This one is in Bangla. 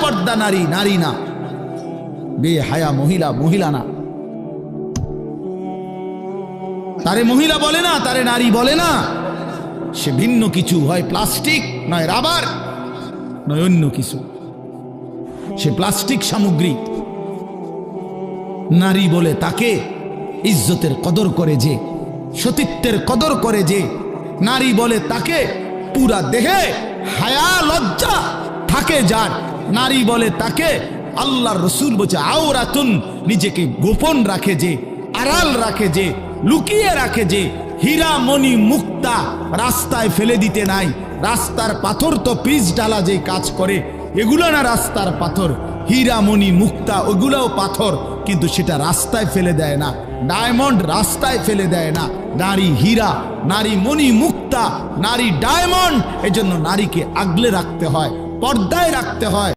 বেপর্দা নারী নারী না, বেহায়া মহিলা মহিলা না। তারে মহিলা বলে না, তারে নারী বলে না, সে ভিন্ন কিছু, হয় প্লাস্টিক নয় রাবার নয় অন্য কিছু, সে প্লাস্টিক সামগ্রী। নারী বলে তাকে ইজ্জতের কদর করে যে, সতীত্বের কদর করে যে। নারী বলে তাকে পুরা দেহে হায়া লজ্জা থাকে যার। নারী বলে তাকে আল্লাহর রসুল বলছে আওরাতুন, নিজেকে গোপন রাখে যে, আড়াল রাখে যে, লুকিয়ে রাখে যে। হীরা মণি মুক্তা রাস্তায় ফেলে দিতে নাই। রাস্তার পাথর তো পিচ ডালা যে কাজ করে, এগুলো না রাস্তার পাথর। হীরা মণি মুক্তা ওগুলোও পাথর, কিন্তু সেটা রাস্তায় ফেলে দেয় না। ডায়মন্ড রাস্তায় ফেলে দেয় না। নারী হীরা, নারী মণি মুক্তা, নারী ডায়মন্ড। এজন্য নারীকে আগলে রাখতে হয়, পর্দায় রাখতে হয়।